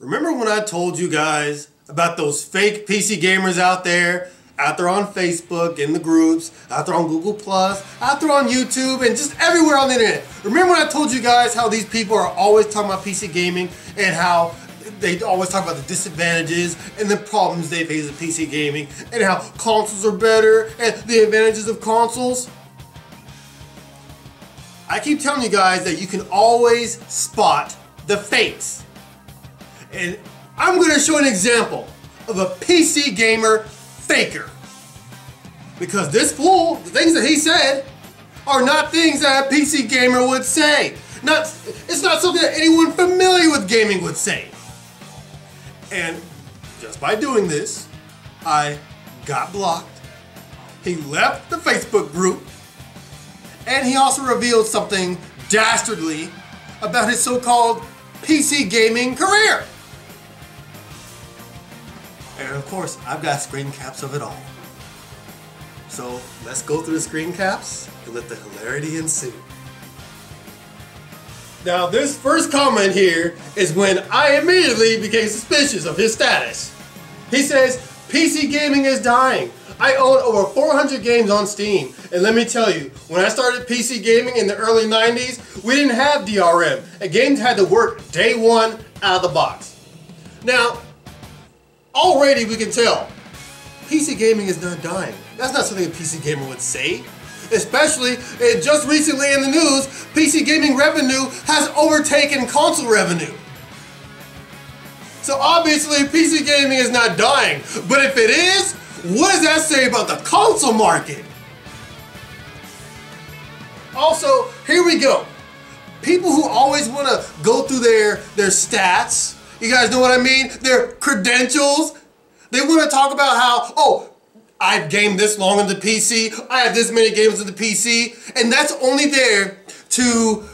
Remember when I told you guys about those fake PC gamers out there on Facebook, in the groups, out there on Google+, out there on YouTube, and just everywhere on the internet? Remember when I told you guys how these people are always talking about PC gaming and how they always talk about the disadvantages and the problems they face with PC gaming and how consoles are better and the advantages of consoles? I keep telling you guys that you can always spot the fakes. And I'm going to show an example of a PC gamer faker. Because this fool, the things that he said, are not things that a PC gamer would say. It's not something that anyone familiar with gaming would say. And just by doing this, I got blocked. He left the Facebook group. And he also revealed something dastardly about his so-called PC gaming career. And of course, I've got screen caps of it all. So let's go through the screen caps and let the hilarity ensue. Now this first comment here is when I immediately became suspicious of his status. He says, PC gaming is dying. I own over 400 games on Steam, and let me tell you, when I started PC gaming in the early 90s, we didn't have DRM, and games had to work day one out of the box. Now, already we can tell, PC gaming is not dying. That's not something a PC gamer would say. Especially, just recently in the news, PC gaming revenue has overtaken console revenue. So obviously, PC gaming is not dying, but if it is, what does that say about the console market? Also, here we go. People who always want to go through their stats, you guys know what I mean? Their credentials. They want to talk about how, oh, I've gamed this long on the PC, I have this many games on the PC, and that's only there to,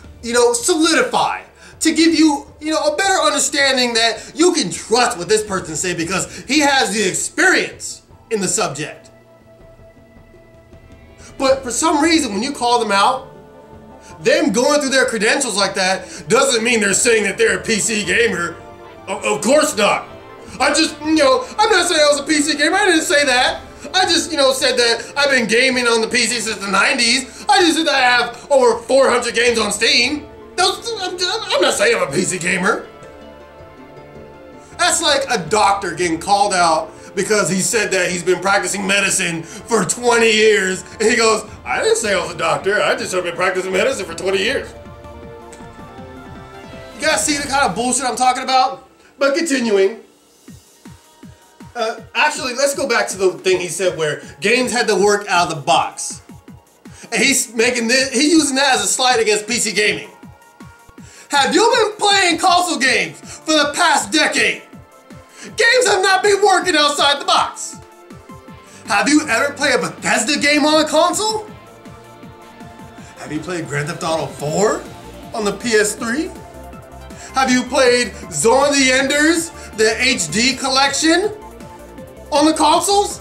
solidify, to give you, a better understanding that you can trust what this person say because he has the experience in the subject. But for some reason, when you call them out, them going through their credentials like that doesn't mean they're saying that they're a PC gamer. Of course not. I'm not saying I was a PC gamer, I didn't say that. I just, said that I've been gaming on the PC since the 90s. I just said that I have over 400 games on Steam. I'm not saying I'm a PC gamer. That's like a doctor getting called out because he said that he's been practicing medicine for 20 years. And he goes, I didn't say I was a doctor. I just have been practicing medicine for 20 years. You guys see the kind of bullshit I'm talking about? But continuing. Actually, let's go back to the thing he said where games had to work out of the box. And he's using that as a slight against PC gaming. Have you been playing console games for the past decade? Games have not been working outside the box. Have you ever played a Bethesda game on a console? Have you played Grand Theft Auto 4 on the PS3? Have you played Zone of the Enders, the HD collection, on the consoles?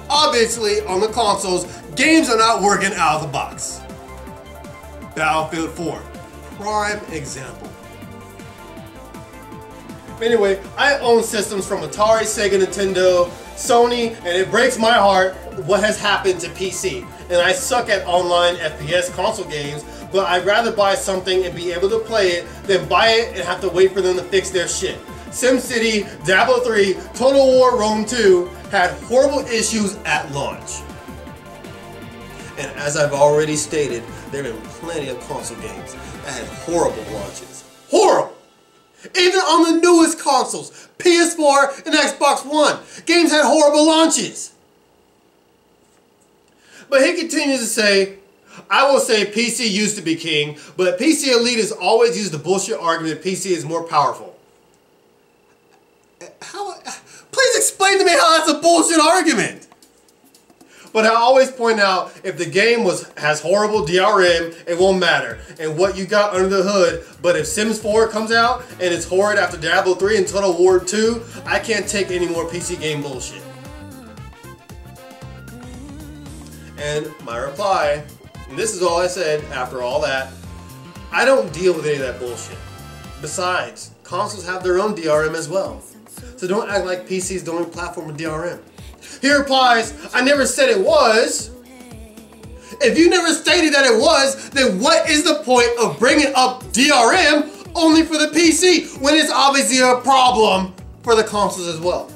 Obviously, on the consoles, games are not working out of the box. Battlefield 4, prime example. Anyway, I own systems from Atari, Sega, Nintendo, Sony, and it breaks my heart what has happened to PC. And I suck at online FPS console games, but I'd rather buy something and be able to play it than buy it and have to wait for them to fix their shit. SimCity, Diablo 3, Total War Rome 2 had horrible issues at launch. And as I've already stated, there have been plenty of console games that had horrible launches. Horrible! Even on the newest consoles, PS4 and Xbox One, games had horrible launches. But he continues to say, I will say PC used to be king, but PC elitists always use the bullshit argument PC is more powerful. Please explain to me how that's a bullshit argument. But I always point out, if the game has horrible DRM, it won't matter. And what you got under the hood, but if Sims 4 comes out and it's horrid after Diablo 3 and Total War 2, I can't take any more PC game bullshit. And my reply, and this is all I said after all that, I don't deal with any of that bullshit. Besides, consoles have their own DRM as well. So don't act like PC is the only platform with DRM. He replies, I never said it was. If you never stated that it was, then what is the point of bringing up DRM only for the PC when it's obviously a problem for the consoles as well?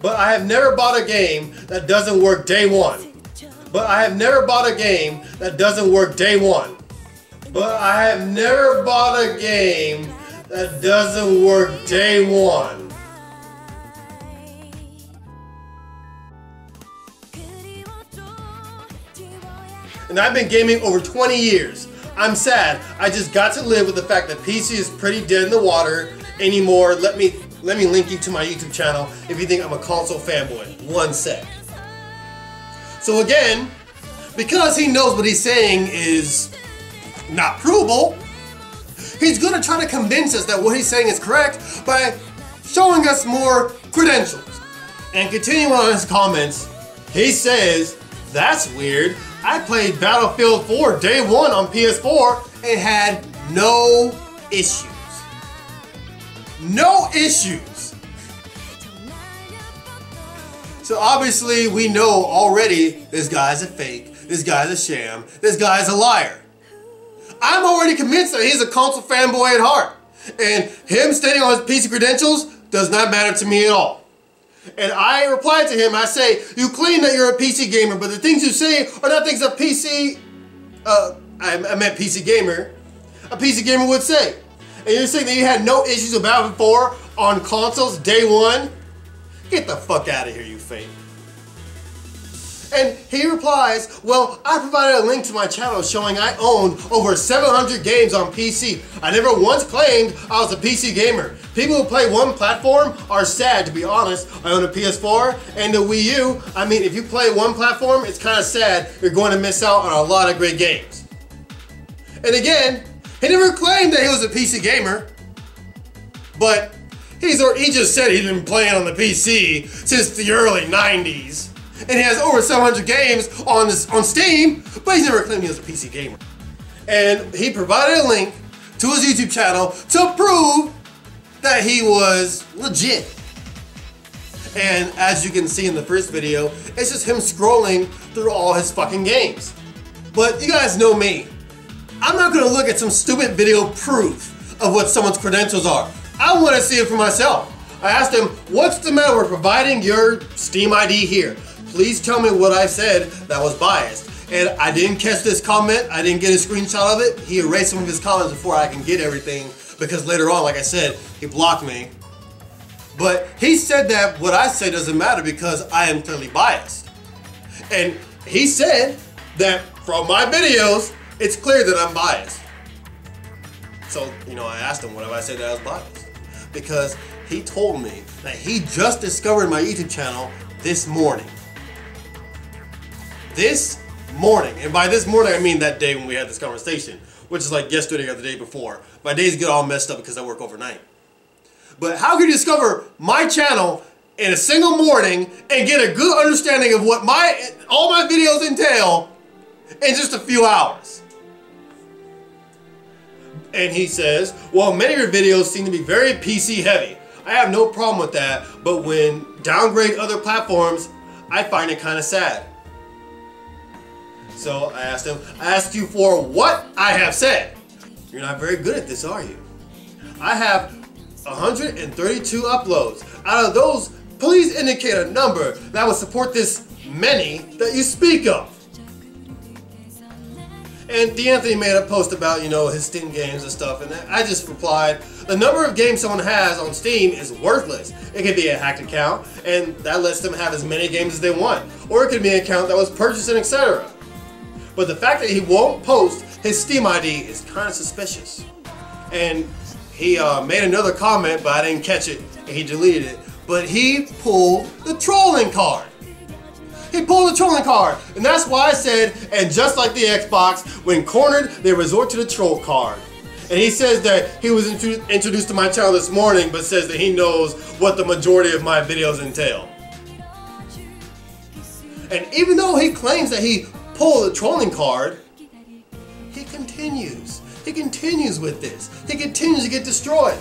But I have never bought a game that doesn't work day one. But I have never bought a game that doesn't work day one. But I have never bought a game that doesn't work day one. And I've been gaming over 20 years. I'm sad. I just got to live with the fact that PC is pretty dead in the water anymore. Let me link you to my YouTube channel if you think I'm a console fanboy. One sec. So again, because he knows what he's saying is not provable, he's gonna try to convince us that what he's saying is correct by showing us more credentials. And continuing on his comments, he says, that's weird. I played Battlefield 4 day one on PS4 and had no issues. No issues. So obviously we know already this guy's a fake, this guy's a sham, this guy's a liar. I'm already convinced that he's a console fanboy at heart. And him stating on his PC credentials does not matter to me at all. And I replied to him, I say, you claim that you're a PC gamer, but the things you say are not things a PC, I meant PC gamer, a PC gamer would say. And you're saying that you had no issues with Battlefield 4 on consoles day one? Get the fuck out of here, you fake. And he replies, well, I provided a link to my channel showing I own over 700 games on PC. I never once claimed I was a PC gamer. People who play one platform are sad, to be honest. I own a PS4 and a Wii U. I mean, if you play one platform, it's kind of sad. You're going to miss out on a lot of great games. And again, he never claimed that he was a PC gamer, but he just said he'd been playing on the PC since the early 90s. And he has over 700 games on Steam, but he's never claimed he was a PC gamer. And he provided a link to his YouTube channel to prove that he was legit. And as you can see in the first video, it's just him scrolling through all his fucking games. But you guys know me. I'm not gonna look at some stupid video proof of what someone's credentials are. I wanna see it for myself. I asked him, what's the matter with providing your Steam ID here? Please tell me what I said that was biased. And I didn't catch this comment. I didn't get a screenshot of it. He erased some of his comments before I can get everything because later on, like I said, he blocked me. But he said that what I say doesn't matter because I am clearly biased. And he said that from my videos, it's clear that I'm biased. So, I asked him, what have I said that I was biased? Because he told me that he just discovered my YouTube channel this morning. This morning. And by this morning, I mean that day when we had this conversation, which is like yesterday or the day before. My days get all messed up because I work overnight. But how can you discover my channel in a single morning and get a good understanding of what all my videos entail in just a few hours? And he says, well, many of your videos seem to be very PC heavy. I have no problem with that, but when downgrade other platforms, I find it kind of sad. So I asked him, I asked you for what I have said. You're not very good at this, are you? I have 132 uploads. Out of those, please indicate a number that would support this many that you speak of. And D'Anthony made a post about, his Steam games and stuff, and I just replied, the number of games someone has on Steam is worthless. It could be a hacked account, and that lets them have as many games as they want. Or it could be an account that was purchased and etc. But the fact that he won't post his Steam ID is kind of suspicious. And he made another comment, but I didn't catch it, and he deleted it. But he pulled the trolling card. He pulled the trolling card, and that's why I said, and just like the Xbox, when cornered, they resort to the troll card. And he says that he was introduced to my channel this morning, but says that he knows what the majority of my videos entail. And even though he claims that he pulled the trolling card, he continues. he continues with this. He continues to get destroyed.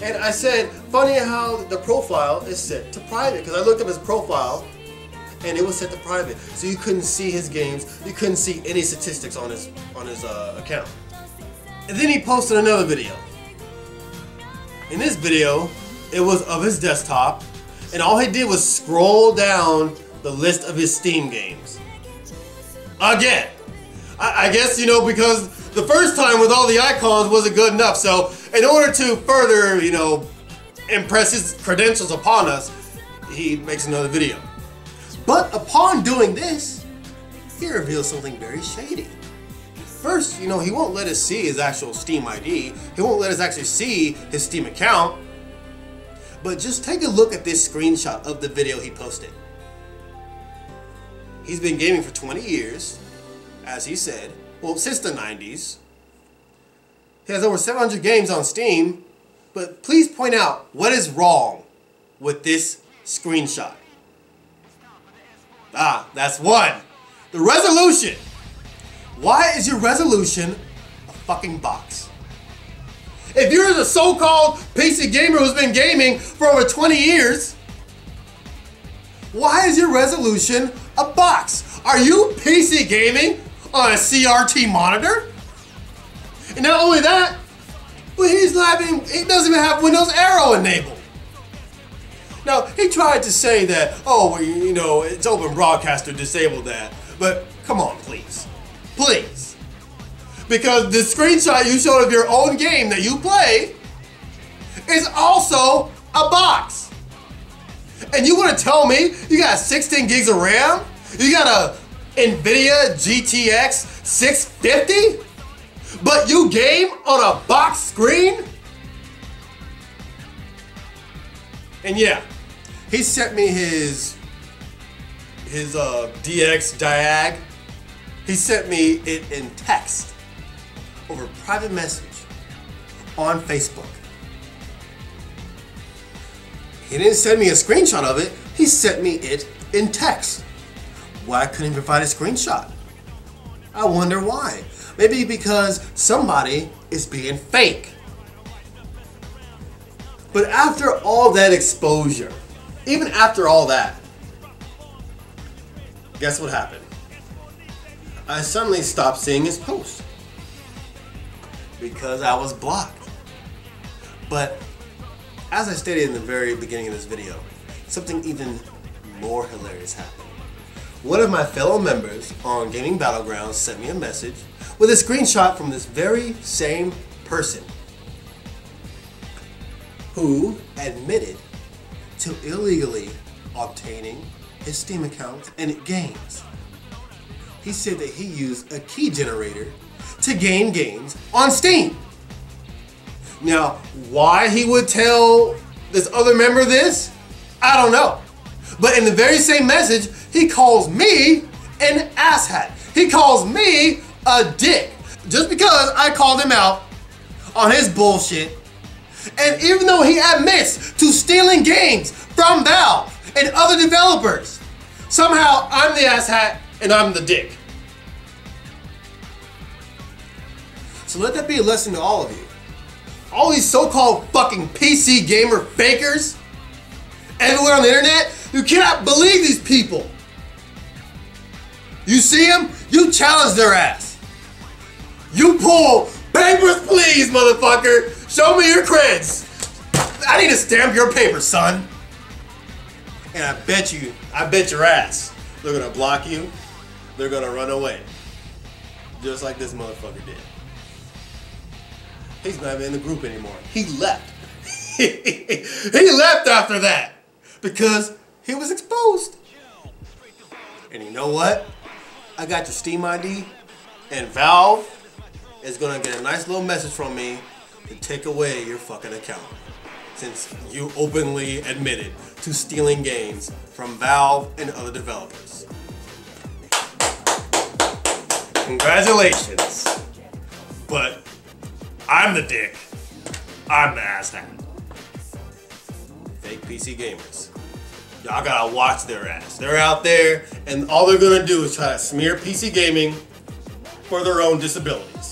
And I said, funny how the profile is set to private, because I looked up his profile and it was set to private, so you couldn't see his games, you couldn't see any statistics on his account. And then he posted another video. In this video, it was of his desktop, and all he did was scroll down the list of his Steam games. Again, I guess, you know, because the first time with all the icons wasn't good enough, so in order to further, you know, impress his credentials upon us, he makes another video. But upon doing this, he reveals something very shady. First, you know, he won't let us see his actual Steam ID. He won't let us actually see his Steam account. But just take a look at this screenshot of the video he posted. He's been gaming for 20 years, as he said. Well, since the 90s. He has over 700 games on Steam. But please point out what is wrong with this screenshot. Ah, that's one. The resolution. Why is your resolution a fucking box? If you're a so-called PC gamer who's been gaming for over 20 years, why is your resolution a box? Are you PC gaming on a CRT monitor? And not only that, but he doesn't even have Windows Arrow enabled. Now, he tried to say that, oh, well, you know, it's Open Broadcaster disabled that. But come on, please. Please. Because the screenshot you showed of your own game that you play is also a box. And you want to tell me you got 16 gigs of RAM? You got a NVIDIA GTX 650? But you game on a box screen? And yeah, he sent me his DX Diag. He sent me it in text over private message on Facebook. He didn't send me a screenshot of it. He sent me it in text. Why couldn't he provide a screenshot? I wonder why. Maybe because somebody is being fake. But after all that exposure, even after all that, guess what happened? I suddenly stopped seeing his post because I was blocked. But as I stated in the very beginning of this video, something even more hilarious happened. One of my fellow members on Gaming Battlegrounds sent me a message with a screenshot from this very same person who admitted to illegally obtaining his Steam account and games. He said that he used a key generator to gain games on Steam. Now, why he would tell this other member this, I don't know. But in the very same message, he calls me an asshat. He calls me a dick. Just because I called him out on his bullshit. And even though he admits to stealing games from Valve and other developers, somehow I'm the asshat and I'm the dick. So let that be a lesson to all of you. All these so-called fucking PC gamer fakers everywhere on the internet, you cannot believe these people. You see them, you challenge their ass. You pull papers, please, motherfucker. Show me your creds. I need to stamp your paper, son. And I bet your ass, they're gonna block you. They're gonna run away. Just like this motherfucker did. He's not even in the group anymore. He left. He left after that because he was exposed. And you know what? I got your Steam ID, and Valve is gonna get a nice little message from me to take away your fucking account, since you openly admitted to stealing games from Valve and other developers. Congratulations. But I'm the dick. I'm the asshat. Fake PC gamers. Y'all gotta watch their ass. They're out there, and all they're gonna do is try to smear PC gaming for their own disabilities.